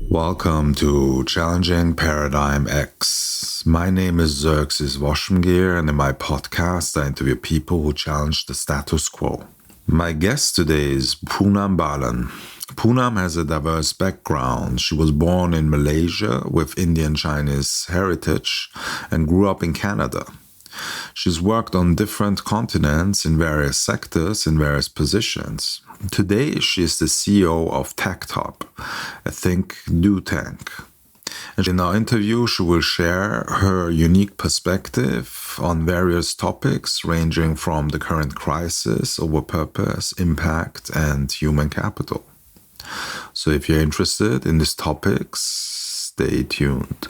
Welcome to Challenging ParadigmX. My name is Xerxes Voshmgir, and in my podcast, I interview people who challenge the status quo. My guest today is Poonam Balan. Poonam has a diverse background. She was born in Malaysia with Indian-Chinese heritage and grew up in Canada. She's worked on different continents in various sectors in various positions. Today, she is the CEO of TACTHUB, a think tank. And in our interview, she will share her unique perspective on various topics ranging from the current crisis over purpose, impact, and human capital. So if you're interested in these topics, stay tuned.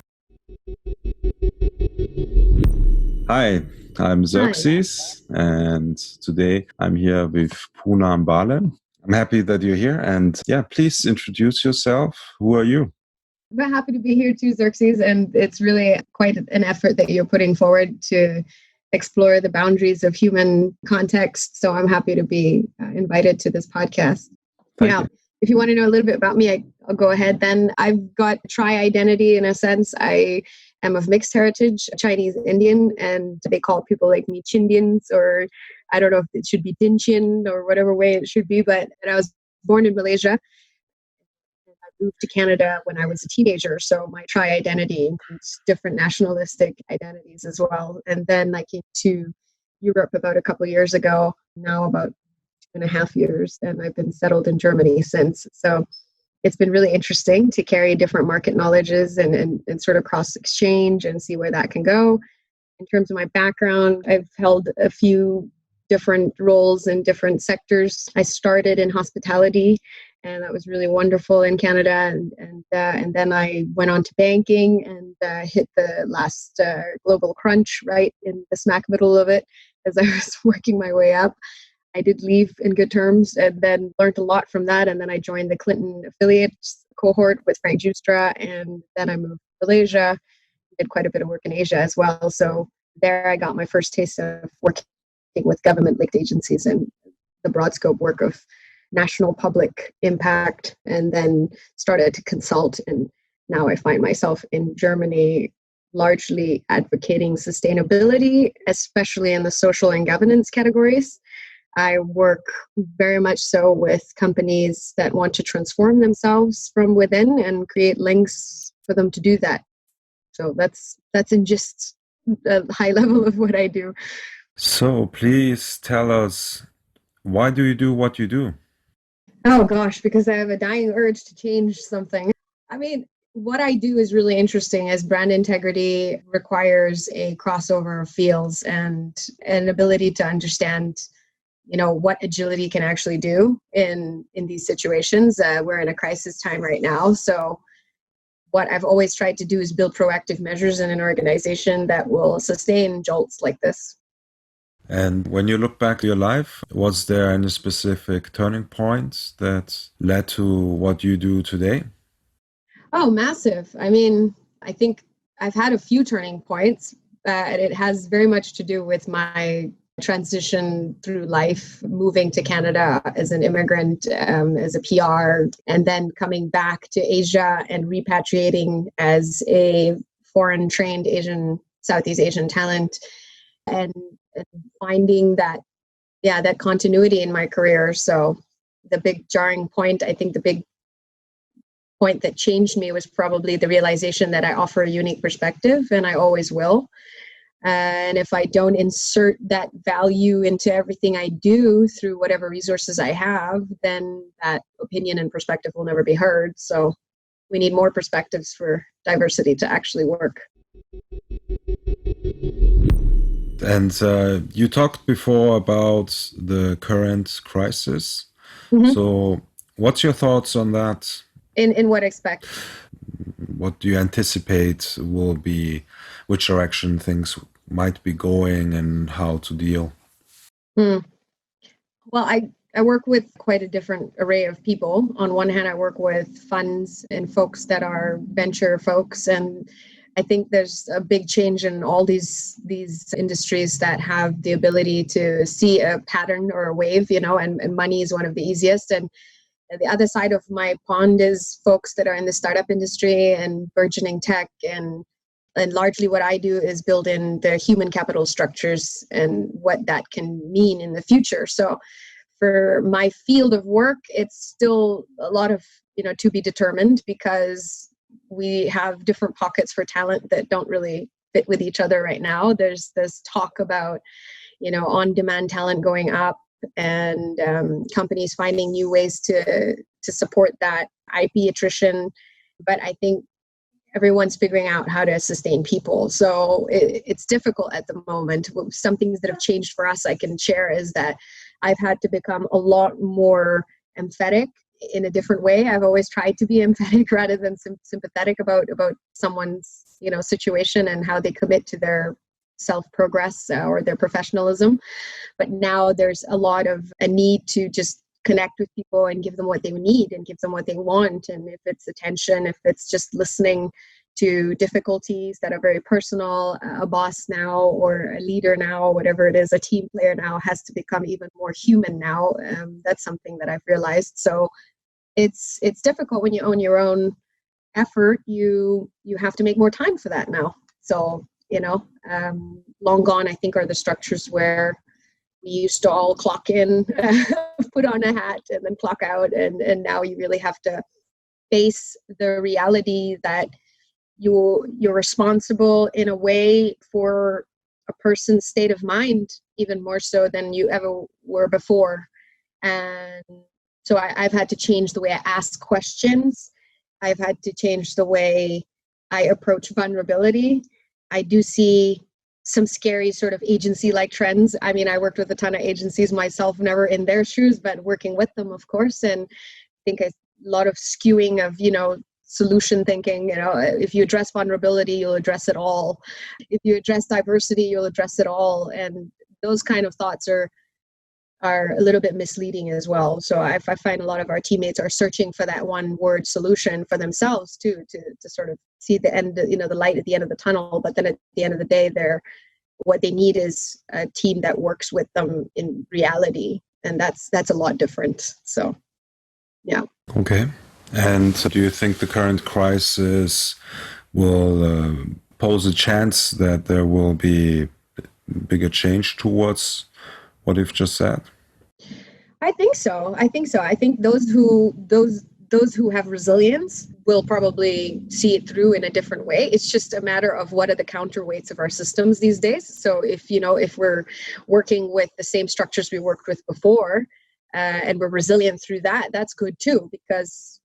Hi, I'm Xerxes, and today I'm here with Poonam Balan. I'm happy that you're here, and please introduce yourself. Who are you? I'm happy to be here too, Xerxes, and it's really quite an effort that you're putting forward to explore the boundaries of human context. So I'm happy to be invited to this podcast. Thank you. If you want to know a little bit about me, I'll go ahead then. I've got tri-identity in a sense. I am of mixed heritage, Chinese Indian, and they call people like me Chindians, or I don't know if it should be Dinchin or whatever way it should be, but I was born in Malaysia. I moved to Canada when I was a teenager, so my tri-identity includes different nationalistic identities as well. And then I came to Europe about a couple of years ago, now about 2.5 years, and I've been settled in Germany since. So it's been really interesting to carry different market knowledges and sort of cross exchange and see where that can go. In terms of my background, I've held a few different roles in different sectors. I started in hospitality, and that was really wonderful in Canada. And then I went on to banking and hit the last global crunch right in the smack middle of it as I was working my way up. I did leave in good terms and then learned a lot from that. And then I joined the Clinton affiliates cohort with Frank Justra. And then I moved to Malaysia, did quite a bit of work in Asia as well. So there I got my first taste of working with government-linked agencies and the broad scope work of national public impact, and then started to consult. And now I find myself in Germany largely advocating sustainability, especially in the social and governance categories. I work very much so with companies that want to transform themselves from within and create links for them to do that. So that's in just a high level of what I do. So please tell us, why do you do what you do? Oh gosh, because I have a dying urge to change something. I mean, what I do is really interesting, as brand integrity requires a crossover of fields and an ability to understand what agility can actually do in these situations. We're in a crisis time right now. So what I've always tried to do is build proactive measures in an organization that will sustain jolts like this. And when you look back at your life, was there any specific turning points that led to what you do today? Oh, massive. I mean, I think I've had a few turning points. It has very much to do with my transition through life, moving to Canada as an immigrant, as a PR, and then coming back to Asia and repatriating as a foreign trained Southeast Asian talent, and finding that continuity in my career. So the big jarring point, I think the big point that changed me was probably the realization that I offer a unique perspective, and I always will. And if I don't insert that value into everything I do through whatever resources I have, then that opinion and perspective will never be heard. So we need more perspectives for diversity to actually work. And you talked before about the current crisis. Mm-hmm. So what's your thoughts on that? In what aspect? What do you anticipate will be, which direction things might be going and how to deal? Well, I work with quite a different array of people. On one hand, I work with funds and folks that are venture folks, and I think there's a big change in all these industries that have the ability to see a pattern or a wave, and money is one of the easiest. And The other side of my pond is folks that are in the startup industry and burgeoning tech, and largely what I do is build in the human capital structures and what that can mean in the future. So for my field of work, it's still a lot of, to be determined, because we have different pockets for talent that don't really fit with each other right now. There's this talk about, on-demand talent going up, and companies finding new ways to support that IP attrition. But I think everyone's figuring out how to sustain people. So it's difficult at the moment. Some things that have changed for us I can share is that I've had to become a lot more empathetic in a different way. I've always tried to be empathetic rather than sympathetic about someone's, situation and how they commit to their self-progress or their professionalism. But now there's a lot of a need to just connect with people and give them what they need and give them what they want. And if it's attention, if it's just listening to difficulties that are very personal, a boss now or a leader now, whatever it is, a team player now has to become even more human now. That's something that I've realized. So it's difficult when you own your own effort. You have to make more time for that now. So, long gone, I think, are the structures where we used to all clock in, put on a hat, and then clock out. And now you really have to face the reality that you're responsible in a way for a person's state of mind, even more so than you ever were before. And so I've had to change the way I ask questions. I've had to change the way I approach vulnerability. I do see some scary sort of agency-like trends. I mean, I worked with a ton of agencies myself, never in their shoes, but working with them, of course. And I think a lot of skewing of, solution thinking. If you address vulnerability, you'll address it all. If you address diversity, you'll address it all. And those kind of thoughts are a little bit misleading as well. So I find a lot of our teammates are searching for that one word solution for themselves too, to sort of see the end, the light at the end of the tunnel. But then at the end of the day, what they need is a team that works with them in reality. And that's a lot different. So, yeah. Okay. And do you think the current crisis will pose a chance that there will be bigger change towards what you've just said? I think so. I think those who have resilience will probably see it through in a different way. It's just a matter of what are the counterweights of our systems these days. So if we're working with the same structures we worked with before, and we're resilient through that, that's good too, because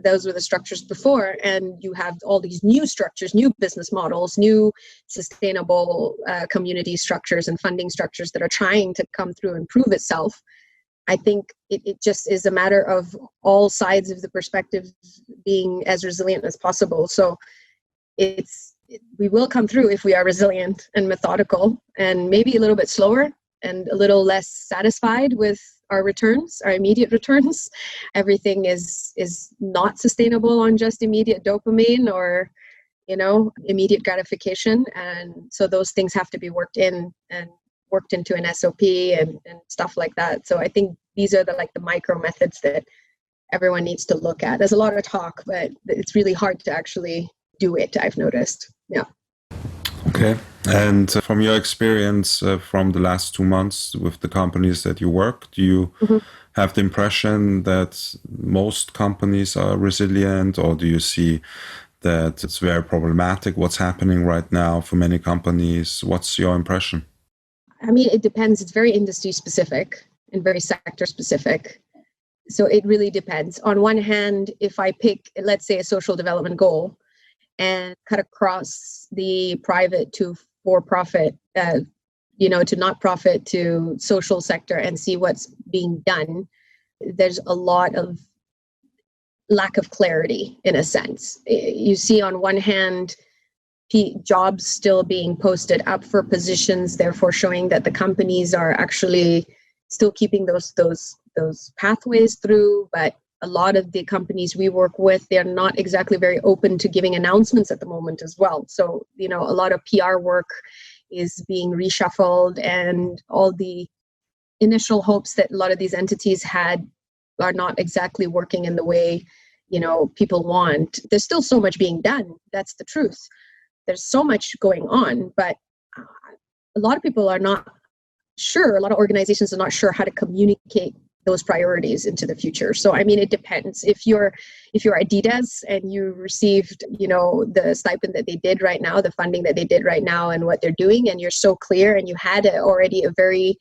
those were the structures before, and you have all these new structures, new business models, new sustainable community structures and funding structures that are trying to come through and prove itself. I think it just is a matter of all sides of the perspective being as resilient as possible. So we will come through if we are resilient and methodical, and maybe a little bit slower and a little less satisfied with our returns, our immediate returns. Everything is not sustainable on just immediate dopamine or, immediate gratification. And so those things have to be worked in and worked into an SOP and stuff like that. So I think these are the micro methods that everyone needs to look at. There's a lot of talk, but it's really hard to actually do it, I've noticed. Yeah. Okay. And from your experience from the last 2 months with the companies that you work, do you have the impression that most companies are resilient, or do you see that it's very problematic what's happening right now for many companies? What's your impression? I mean, it depends. It's very industry specific and very sector specific. So it really depends. On one hand, if I pick, let's say, a social development goal and cut across the private to for-profit, to not-profit to social sector and see what's being done, there's a lot of lack of clarity in a sense. You see on one hand, jobs still being posted up for positions, therefore showing that the companies are actually still keeping those pathways through. But a lot of the companies we work with, they're not exactly very open to giving announcements at the moment as well. So, a lot of PR work is being reshuffled, and all the initial hopes that a lot of these entities had are not exactly working in the way, people want. There's still so much being done. That's the truth. There's so much going on, but a lot of people are not sure. A lot of organizations are not sure how to communicate those priorities into the future. So, it depends. If you're Adidas and you received, the stipend that they did right now, the funding that they did right now and what they're doing, and you're so clear and you had already a very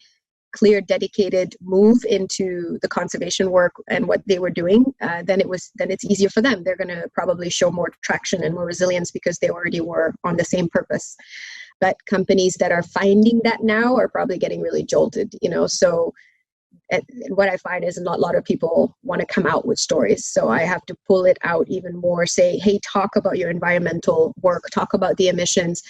clear, dedicated move into the conservation work and what they were doing, then it's easier for them. They're going to probably show more traction and more resilience because they already were on the same purpose. But companies that are finding that now are probably getting really jolted, so and what I find is not a lot of people want to come out with stories. So I have to pull it out even more, say, hey, talk about your environmental work, talk about the emissions.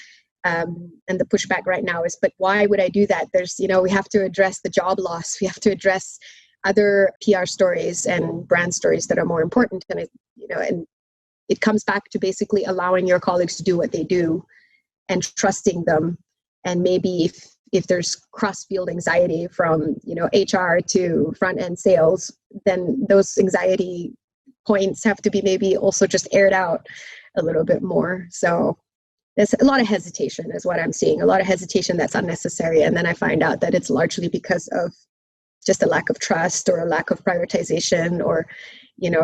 And the pushback right now is, but why would I do that? There's, we have to address the job loss. We have to address other PR stories and brand stories that are more important. And and it comes back to basically allowing your colleagues to do what they do and trusting them. And maybe if there's cross-field anxiety from, HR to front-end sales, then those anxiety points have to be maybe also just aired out a little bit more. So there's a lot of hesitation is what I'm seeing, a lot of hesitation that's unnecessary. And then I find out that it's largely because of just a lack of trust or a lack of prioritization or,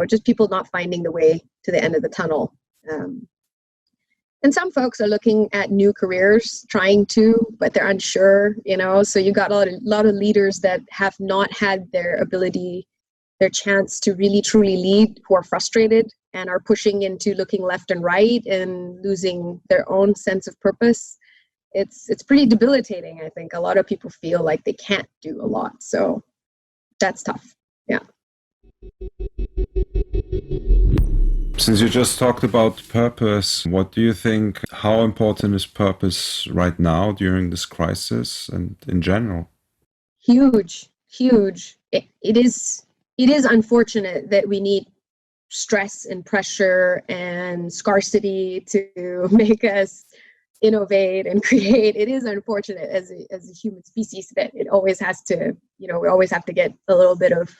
just people not finding the way to the end of the tunnel. And some folks are looking at new careers, trying to, but they're unsure, so you got a lot of leaders that have not had their chance to really truly lead, who are frustrated and are pushing into looking left and right and losing their own sense of purpose. It's pretty debilitating, I think. A lot of people feel like they can't do a lot. So that's tough. Yeah. Since you just talked about purpose, what do you think, how important is purpose right now during this crisis and in general? Huge. It is unfortunate that we need stress and pressure and scarcity to make us innovate and create. It is unfortunate as a human species that it always has to, we always have to get a little bit of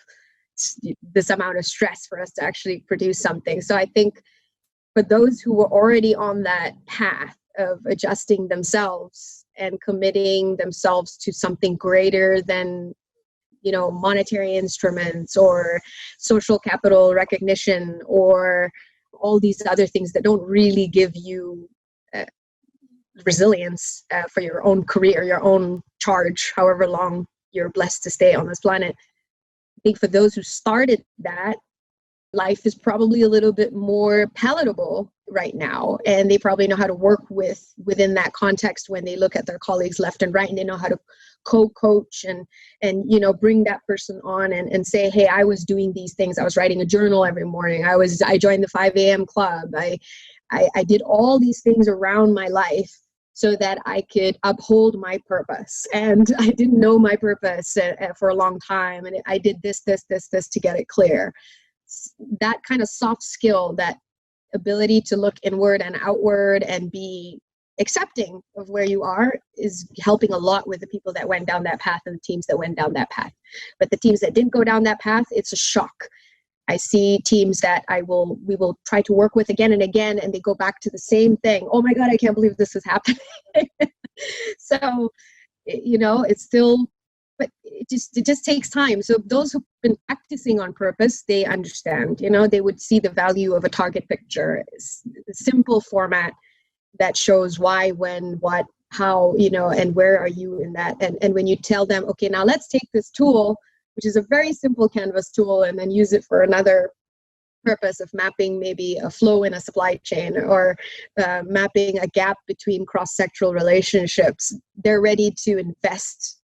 this amount of stress for us to actually produce something. So I think for those who were already on that path of adjusting themselves and committing themselves to something greater than, monetary instruments or social capital recognition or all these other things that don't really give you resilience for your own career, your own charge, however long you're blessed to stay on this planet. I think for those who started that, life is probably a little bit more palatable right now, and they probably know how to work within that context when they look at their colleagues left and right, and they know how to co-coach and bring that person on and say, hey, I was doing these things. I was writing a journal every morning. I joined the 5 a.m. club. I did all these things around my life so that I could uphold my purpose. And I didn't know my purpose for a long time. And I did this to get it clear. That kind of soft skill, that ability to look inward and outward and be accepting of where you are, is helping a lot with the people that went down that path and the teams that went down that path. But the teams that didn't go down that path, it's a shock. I see teams that we will try to work with again and again, and they go back to the same thing. Oh my God, I can't believe this is happening. So, it's still, but it just takes time. So those who've been practicing on purpose, they understand, they would see the value of a target picture, a simple format that shows why, when, what, how, and where are you in that. And when you tell them, okay, now let's take this tool, which is a very simple Canvas tool, and then use it for another purpose of mapping maybe a flow in a supply chain or mapping a gap between cross-sectoral relationships, they're ready to invest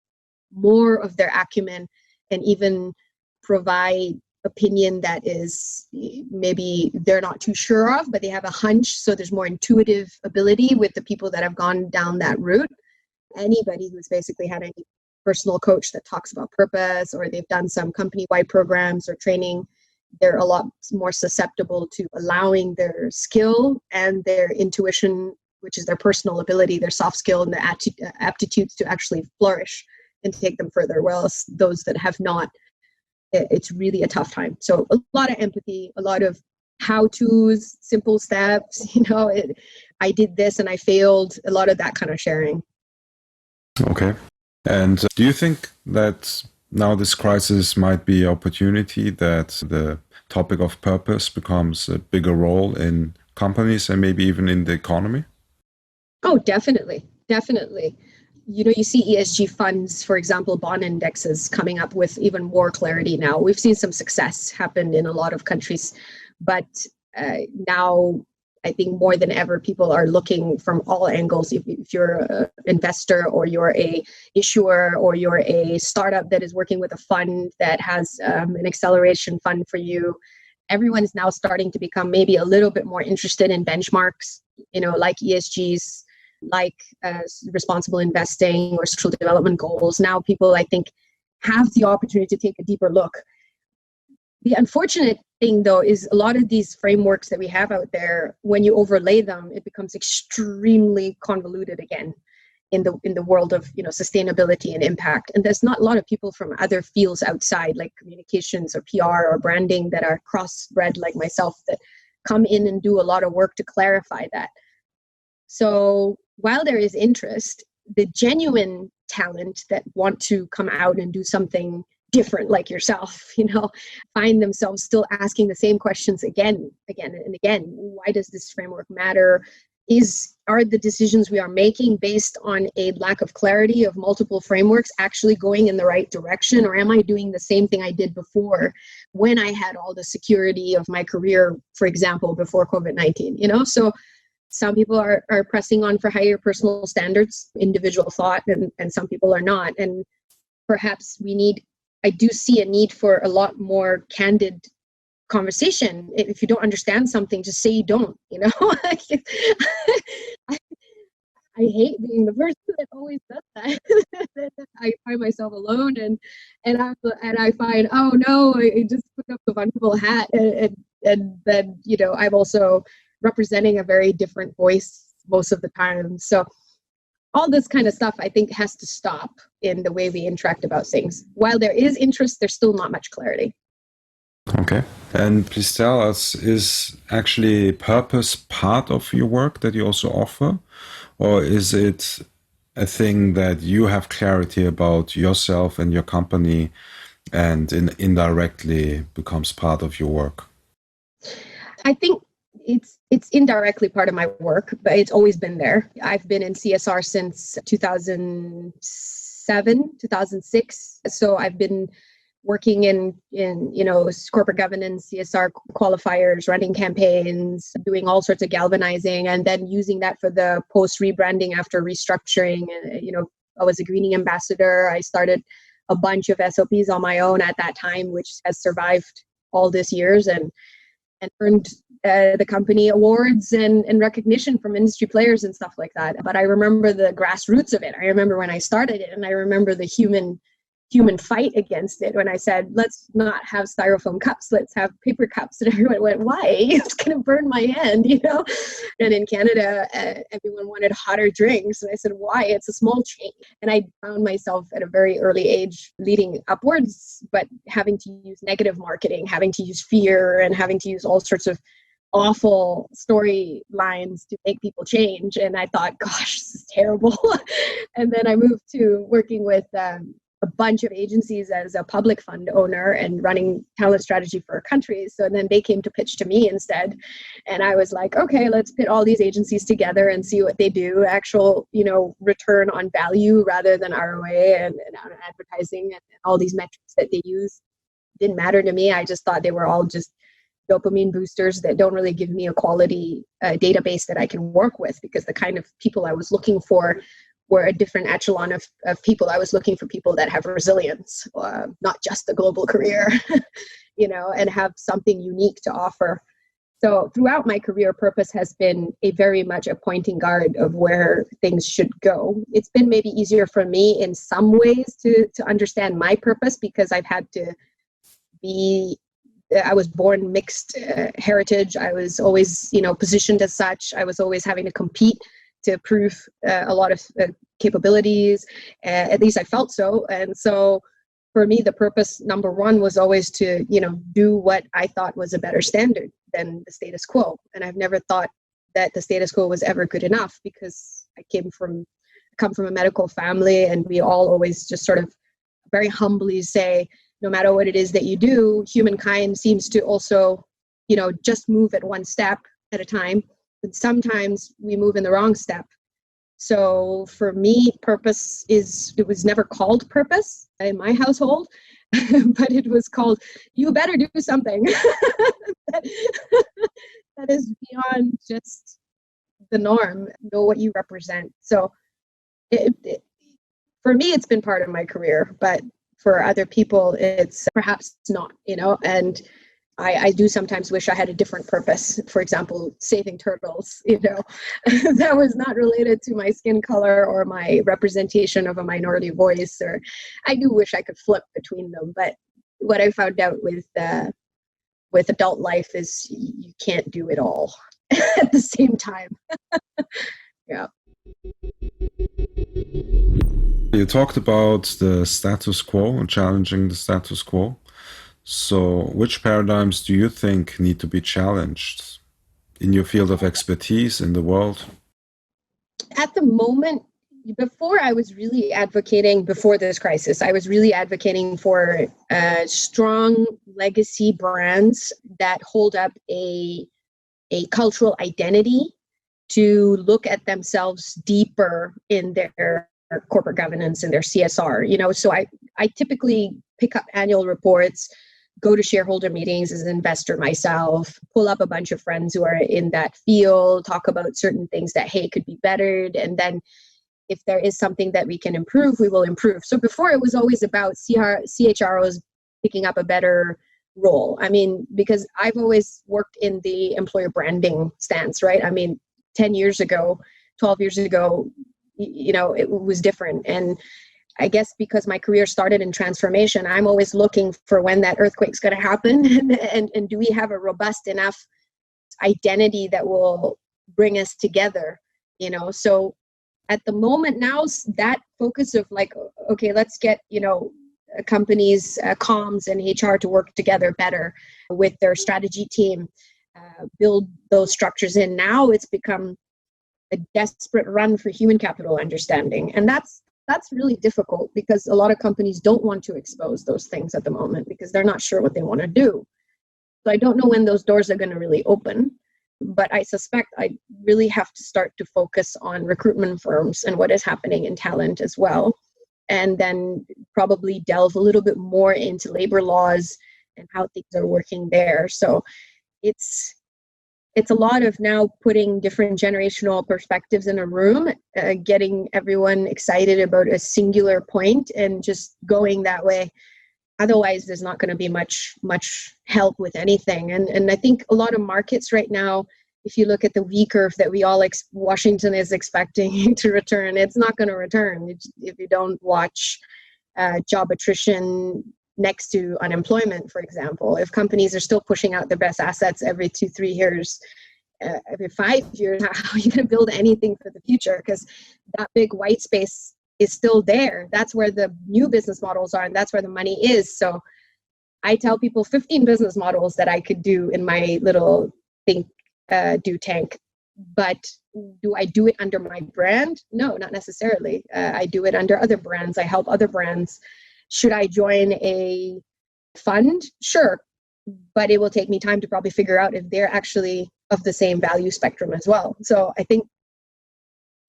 more of their acumen and even provide opinion that is maybe they're not too sure of, but they have a hunch. So there's more intuitive ability with the people that have gone down that route. Anybody who's basically had any personal coach that talks about purpose, or they've done some company-wide programs or training, they're a lot more susceptible to allowing their skill and their intuition, which is their personal ability, their soft skill and their aptitudes to actually flourish and take them further. Whereas those that have not it's really a tough time. So a lot of empathy, a lot of how-tos, simple steps, I did this and I failed, a lot of that kind of sharing. Okay. And do you think that now this crisis might be an opportunity that the topic of purpose becomes a bigger role in companies and maybe even in the economy? Oh, definitely. Definitely. You see ESG funds, for example, bond indexes coming up with even more clarity now. We've seen some success happen in a lot of countries, but now I think more than ever, people are looking from all angles. If you're an investor or you're a issuer or you're a startup that is working with a fund that has an acceleration fund for you, everyone's now starting to become maybe a little bit more interested in benchmarks, like ESGs, like responsible investing or social development goals. Now people, I think, have the opportunity to take a deeper look. The unfortunate thing, though, is a lot of these frameworks that we have out there, when you overlay them, it becomes extremely convoluted again in the world of sustainability and impact. And there's not a lot of people from other fields outside, like communications or PR or branding, that are cross-bred like myself, that come in and do a lot of work to clarify that. So while there is interest, the genuine talent that want to come out and do something different, like yourself, find themselves still asking the same questions again and again. Why does this framework matter? Are the decisions we are making based on a lack of clarity of multiple frameworks actually going in the right direction? Or am I doing the same thing I did before when I had all the security of my career, for example, before COVID-19, So some people are pressing on for higher personal standards, individual thought, and some people are not. And perhaps I do see a need for a lot more candid conversation. If you don't understand something, just say you don't, I hate being the person that always does that. I find myself alone and I find, oh no, I just put up the vulnerable hat and then, I'm also representing a very different voice most of the time. So all this kind of stuff, I think, has to stop in the way we interact about things. While there is interest, there's still not much clarity. Okay. And please tell us, is actually purpose part of your work that you also offer? Or is it a thing that you have clarity about yourself and your company and indirectly becomes part of your work? I think it's indirectly part of my work, but it's always been there. I've been in CSR since 2007, 2006. So I've been working in corporate governance, CSR qualifiers, running campaigns, doing all sorts of galvanizing, and then using that for the post rebranding after restructuring. I was a greening ambassador. I started a bunch of SOPs on my own at that time, which has survived all these years and earned the company awards and recognition from industry players and stuff like that. But I remember the grassroots of it. I remember when I started it, and I remember the human fight against it when I said, let's not have styrofoam cups, let's have paper cups. And everyone went, why? It's going to burn my hand, And in Canada, everyone wanted hotter drinks. And I said, why? It's a small change. And I found myself at a very early age leading upwards, but having to use negative marketing, having to use fear, and having to use all sorts of awful storylines to make people change. And I thought, gosh, this is terrible. And then I moved to working with a bunch of agencies as a public fund owner and running talent strategy for countries. So then they came to pitch to me instead. And I was like, okay, let's put all these agencies together and see what they do, actual, return on value rather than ROA and advertising and all these metrics that they use. Didn't matter to me. I just thought they were all just dopamine boosters that don't really give me a quality database that I can work with, because the kind of people I was looking for were a different echelon of people. I was looking for people that have resilience, not just a global career, and have something unique to offer. So throughout my career, purpose has been a very much a pointing guard of where things should go. It's been maybe easier for me in some ways to understand my purpose, because I've had to I was born mixed heritage. I was always, positioned as such. I was always having to compete to prove a lot of capabilities. At least I felt so. And so for me, the purpose number one was always to, do what I thought was a better standard than the status quo. And I've never thought that the status quo was ever good enough, because I come from a medical family, and we all always just sort of very humbly say, no matter what it is that you do, humankind seems to also, just move at one step at a time. And sometimes we move in the wrong step. So for me, it was never called purpose in my household, but it was called, you better do something that is beyond just the norm. Know what you represent. So for me, it's been part of my career, but for other people, it's perhaps not, and I do sometimes wish I had a different purpose. For example, saving turtles, that was not related to my skin color or my representation of a minority voice, or I do wish I could flip between them. But what I found out with adult life is you can't do it all at the same time. Yeah. You talked about the status quo and challenging the status quo. So which paradigms do you think need to be challenged in your field of expertise in the world? At the moment, before this crisis, I was really advocating for strong legacy brands that hold up a cultural identity to look at themselves deeper in their corporate governance and their CSR. So I typically pick up annual reports, go to shareholder meetings as an investor myself, pull up a bunch of friends who are in that field, talk about certain things that, hey, could be bettered. And then if there is something that we can improve, we will improve. So before, it was always about CHROs picking up a better role. I mean, because I've always worked in the employer branding stance, right? I mean, 10 years ago, 12 years ago, it was different. And I guess because my career started in transformation, I'm always looking for when that earthquake's going to happen, and do we have a robust enough identity that will bring us together, So at the moment now, that focus of like, okay, let's get, companies, comms and HR to work together better with their strategy team, build those structures in. Now it's become a desperate run for human capital understanding. And that's really difficult, because a lot of companies don't want to expose those things at the moment because they're not sure what they want to do. So I don't know when those doors are going to really open, but I suspect I really have to start to focus on recruitment firms and what is happening in talent as well. And then probably delve a little bit more into labor laws and how things are working there. So it's a lot of now putting different generational perspectives in a room, getting everyone excited about a singular point and just going that way. Otherwise, there's not going to be much help with anything. And I think a lot of markets right now, if you look at the V curve that we all Washington is expecting to return, it's not going to return if you don't watch job attrition next to unemployment, for example. If companies are still pushing out their best assets every 2-3 years, every 5 years, how are you going to build anything for the future? Because that big white space is still there. That's where the new business models are, and that's where the money is. So I tell people 15 business models that I could do in my little do tank. But do I do it under my brand? No, not necessarily. I do it under other brands. I help other brands. Should I join a fund? Sure. But it will take me time to probably figure out if they're actually of the same value spectrum as well. So I think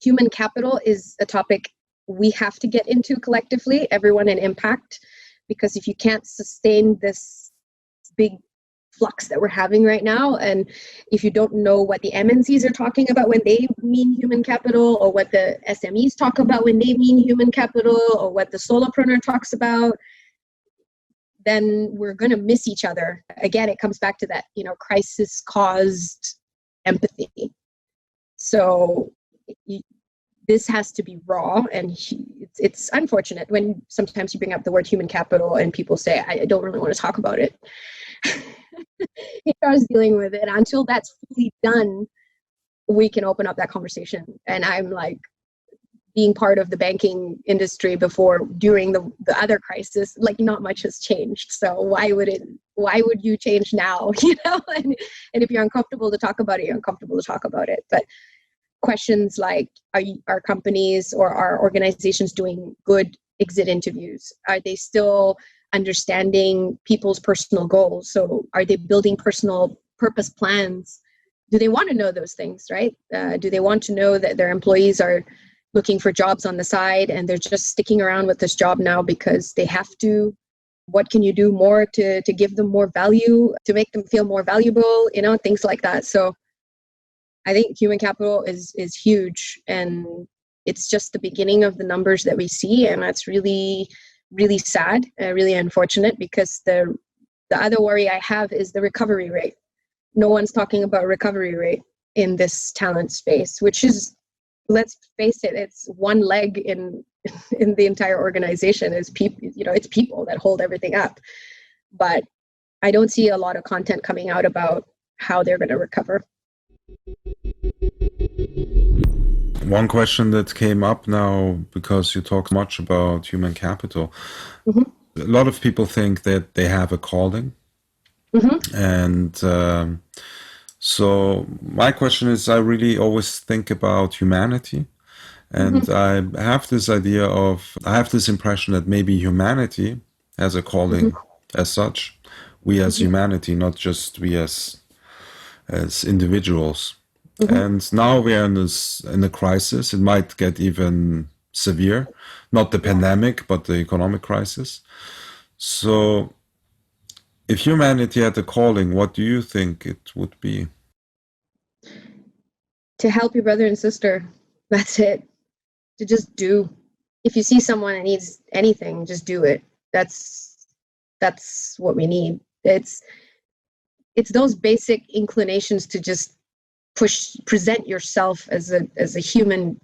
human capital is a topic we have to get into collectively, everyone in impact, because if you can't sustain this big flux that we're having right now, and if you don't know what the MNCs are talking about when they mean human capital, or what the SMEs talk about when they mean human capital, or what the solopreneur talks about, then we're going to miss each other. Again, it comes back to that, crisis caused empathy. So this has to be raw, and it's unfortunate when sometimes you bring up the word human capital and people say, I don't really want to talk about it. HR is dealing with it. Until that's fully done, we can open up that conversation. And I'm like, being part of the banking industry before, during the other crisis, like not much has changed. So why would you change now? And if you're uncomfortable to talk about it, you're uncomfortable to talk about it. But questions like, are companies or are organizations doing good exit interviews? Are they still understanding people's personal goals? So are they building personal purpose plans? Do they want to know those things, right? Do they want to know that their employees are looking for jobs on the side and they're just sticking around with this job now because they have to? What can you do more to give them more value, to make them feel more valuable, things like that. So I think human capital is huge, and it's just the beginning of the numbers that we see, and that's really, really sad, really unfortunate, because the other worry I have is the recovery rate. No one's talking about recovery rate in this talent space, which is, let's face it, it's one leg in the entire organization. Is people, it's people that hold everything up. But I don't see a lot of content coming out about how they're going to recover. One question that came up now, because you talk much about human capital, a lot of people think that they have a calling. And so my question is, I really always think about humanity. And I have this impression that maybe humanity has a calling as such. We as humanity, not just we as individuals. And now we are in a crisis. It might get even severe, not the pandemic, but the economic crisis. So if humanity had a calling, what do you think it would be? To help your brother and sister. That's it. To just do. If you see someone that needs anything, just do it. That's what we need. It's those basic inclinations to just present yourself as a human,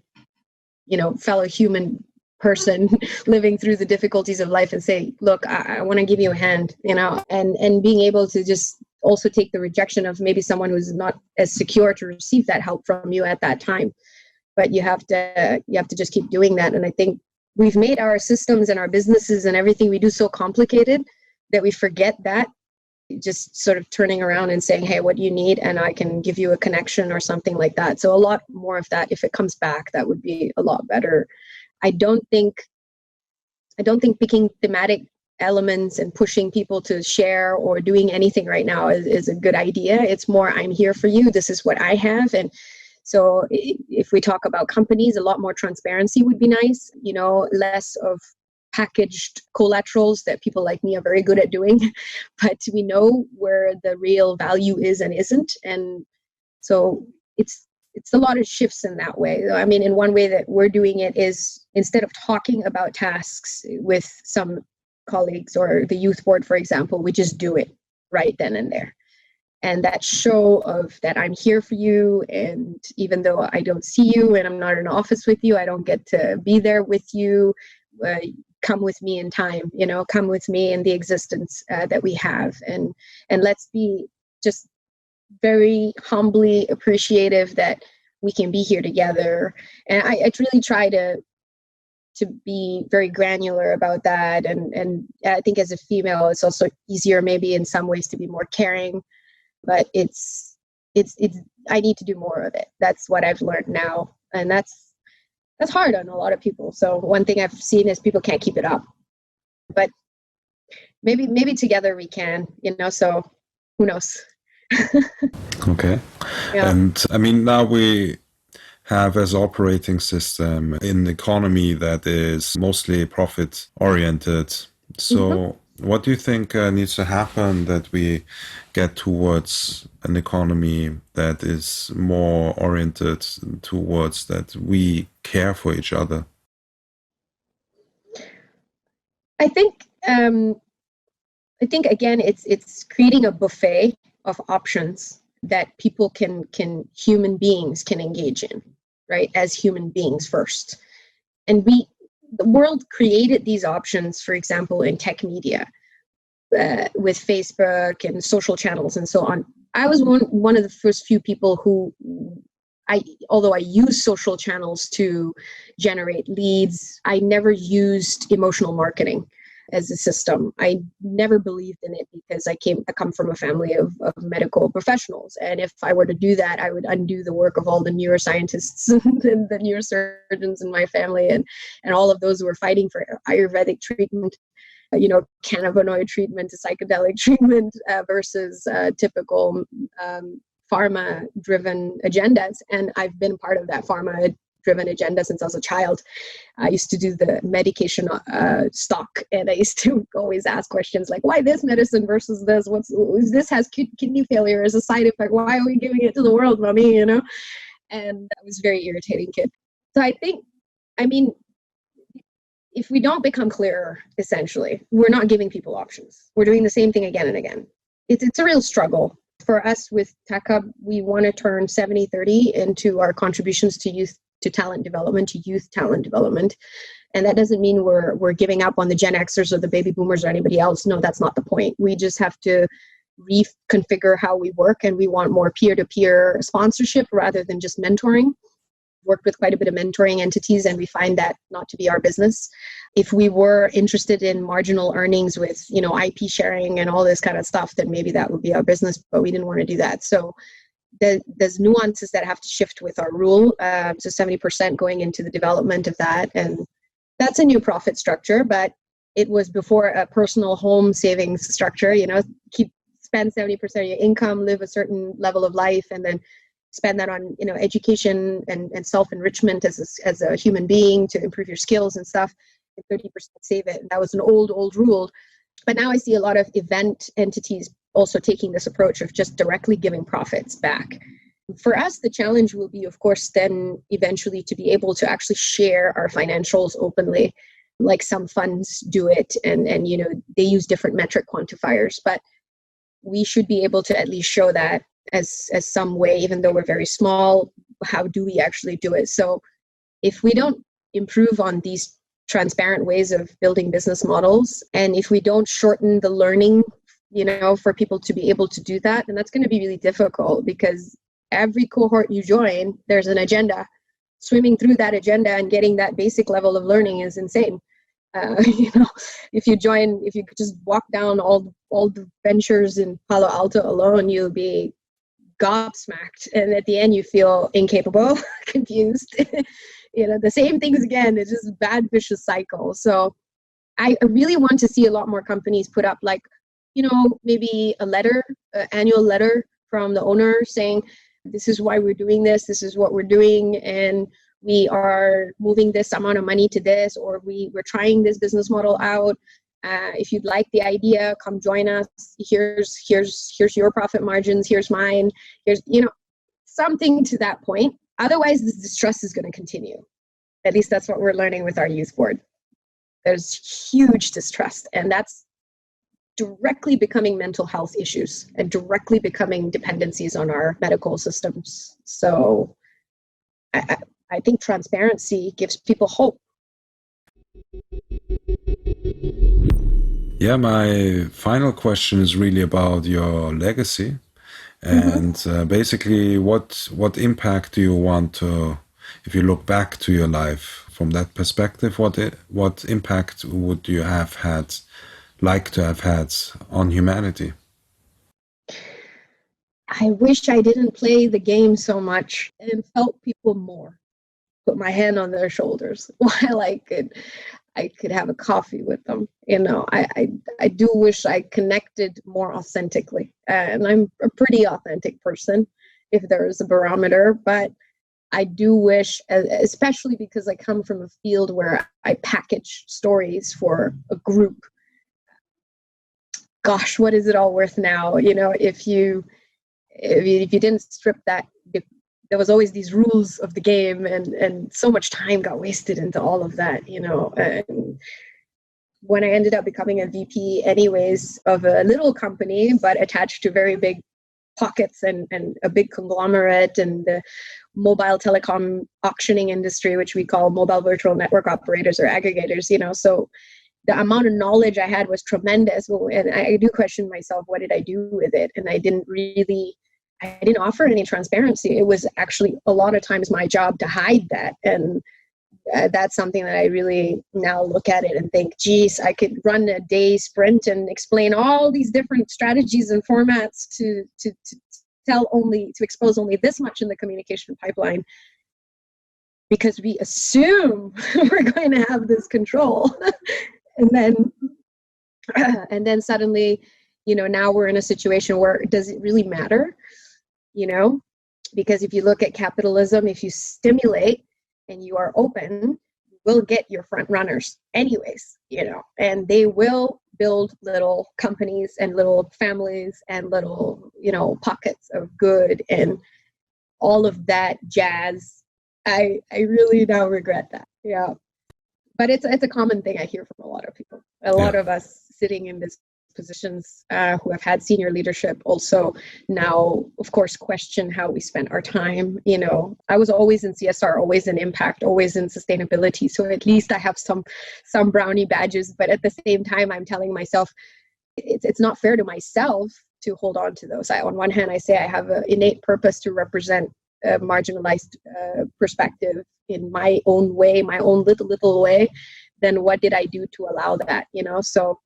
fellow human person living through the difficulties of life, and say, look, I want to give you a hand, and being able to just also take the rejection of maybe someone who's not as secure to receive that help from you at that time. But you have to just keep doing that. And I think we've made our systems and our businesses and everything we do so complicated that we forget that. Just sort of turning around and saying, hey, what do you need? And I can give you a connection or something like that. So a lot more of that, if it comes back, that would be a lot better. I don't think picking thematic elements and pushing people to share or doing anything right now is a good idea. It's more, I'm here for you. This is what I have. And so if we talk about companies, a lot more transparency would be nice, less of packaged collaterals that people like me are very good at doing, but we know where the real value is and isn't. And so it's a lot of shifts in that way. I mean, in one way that we're doing it is, instead of talking about tasks with some colleagues or the youth board, for example, we just do it right then and there. And that show of that I'm here for you, and even though I don't see you and I'm not in an office with you, I don't get to be there with you, come with me in time, come with me in the existence that we have. And let's be just very humbly appreciative that we can be here together. And I really try to be very granular about that. And I think as a female, it's also easier maybe in some ways to be more caring, but it's I need to do more of it. That's what I've learned now. And that's hard on a lot of people. So one thing I've seen is people can't keep it up, but maybe together we can, so who knows? Okay. Yeah. And I mean, now we have as operating system an economy that is mostly profit oriented. So what do you think needs to happen that we get towards an economy that is more oriented towards that we care for each other? I think again, it's creating a buffet of options that people human beings can engage in, right? As human beings first. And the world created these options, for example, in tech media, with Facebook and social channels and so on. I was one of the first few people who although I use social channels to generate leads, I never used emotional marketing as a system. I never believed in it because I come from a family of medical professionals. And if I were to do that, I would undo the work of all the neuroscientists and the neurosurgeons in my family and all of those who were fighting for Ayurvedic treatment, cannabinoid treatment to psychedelic treatment versus typical pharma-driven agendas. And I've been part of that pharma-driven agenda since I was a child. I used to do the medication stock, and I used to always ask questions like, why this medicine versus this? This has kidney failure as a side effect. Why are we giving it to the world, mommy? And I was a very irritating kid. So if we don't become clearer, essentially, we're not giving people options. We're doing the same thing again and again. It's a real struggle. For us with TACTHUB, we want to turn 70-30 into our contributions to youth talent development. And that doesn't mean we're giving up on the Gen Xers or the baby boomers or anybody else. No, that's not the point. We just have to reconfigure how we work, and we want more peer-to-peer sponsorship rather than just mentoring. Worked with quite a bit of mentoring entities, and we find that not to be our business. If we were interested in marginal earnings with, IP sharing and all this kind of stuff, then maybe that would be our business, but we didn't want to do that. So there's nuances that have to shift with our rule. So 70% going into the development of that. And that's a new profit structure, but it was before a personal home savings structure, spend 70% of your income, live a certain level of life, and then spend that on education and self-enrichment as a human being to improve your skills and stuff, and 30% save it. And that was an old rule. But now I see a lot of event entities also taking this approach of just directly giving profits back. For us, the challenge will be, of course, then eventually to be able to actually share our financials openly, like some funds do it, and they use different metric quantifiers. But we should be able to at least show that as some way, even though we're very small. How do we actually do it? So if we don't improve on these transparent ways of building business models, and if we don't shorten the learning, for people to be able to do that, then that's going to be really difficult, because every cohort you join, there's an agenda. Swimming through that agenda and getting that basic level of learning is insane. If you could just walk down all the ventures in Palo Alto alone, you'll be gobsmacked, and at the end you feel incapable, confused. The same things again. It's just a bad vicious cycle. So I really want to see a lot more companies put up, like, maybe a letter, an annual letter from the owner saying, this is why we're doing this, this is what we're doing, and we are moving this amount of money to this, or we're trying this business model out. If you'd like the idea, come join us. Here's your profit margins. Here's mine. Here's, something to that point. Otherwise, this distrust is going to continue. At least that's what we're learning with our youth board. There's huge distrust, and that's directly becoming mental health issues and directly becoming dependencies on our medical systems. So I think transparency gives people hope. Yeah, my final question is really about your legacy, and basically, what impact do you want to, if you look back to your life from that perspective, what impact would you like to have had on humanity? I wish I didn't play the game so much and felt people more. Put my hand on their shoulders while I could have a coffee with them. I do wish I connected more authentically. And I'm a pretty authentic person, if there is a barometer, but I do wish, especially because I come from a field where I package stories for a group. Gosh, what is it all worth now? If you didn't strip that, there was always these rules of the game, and so much time got wasted into all of that, and when I ended up becoming a VP anyways of a little company, but attached to very big pockets and a big conglomerate and the mobile telecom auctioning industry, which we call mobile virtual network operators or aggregators, so the amount of knowledge I had was tremendous. And I do question myself, what did I do with it? And I didn't really I didn't offer any transparency. It was actually a lot of times my job to hide that. And that's something that I really now look at it and think, geez, I could run a day sprint and explain all these different strategies and formats to expose only this much in the communication pipeline, because we assume we're going to have this control. and then suddenly, now we're in a situation where, does it really matter? Because if you look at capitalism, if you stimulate and you are open, you will get your front runners anyways, and they will build little companies and little families and little, pockets of good and all of that jazz. I really now regret that. Yeah. But it's a common thing I hear from a lot of people. A lot of us sitting in these positions who have had senior leadership also now, of course, question how we spend our time. I was always in CSR, always in impact, always in sustainability. So at least I have some brownie badges. But at the same time, I'm telling myself it's not fair to myself to hold on to those. On one hand, I say I have an innate purpose to represent a marginalized perspective in my own way, my own little way. Then what did I do to allow that? So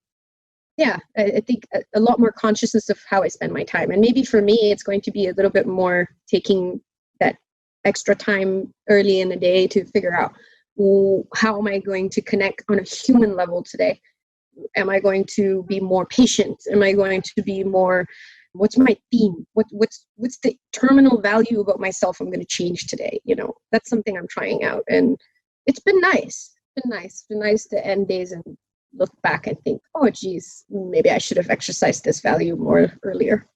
yeah, I think a lot more consciousness of how I spend my time. And maybe for me, it's going to be a little bit more taking that extra time early in the day to figure out, how am I going to connect on a human level today? Am I going to be more patient? Am I going to be more, what's my theme? What's the terminal value about myself I'm going to change today? That's something I'm trying out. And it's been nice. It's been nice to end days and look back and think, oh, geez, maybe I should have exercised this value more earlier.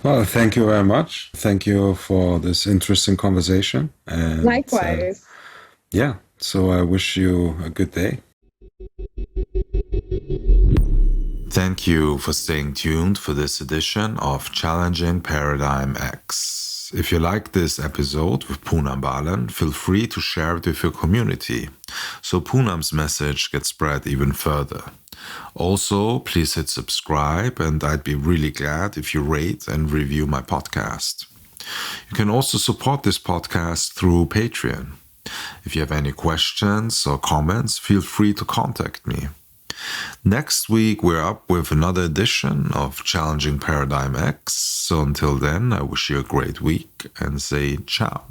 Well, thank you very much. Thank you for this interesting conversation. And, likewise. So I wish you a good day. Thank you for staying tuned for this edition of Challenging Paradigm X. If you like this episode with Poonam Balan, feel free to share it with your community, so Poonam's message gets spread even further. Also, please hit subscribe, and I'd be really glad if you rate and review my podcast. You can also support this podcast through Patreon. If you have any questions or comments, feel free to contact me. Next week, we're up with another edition of Challenging Paradigm X. So until then, I wish you a great week and say ciao.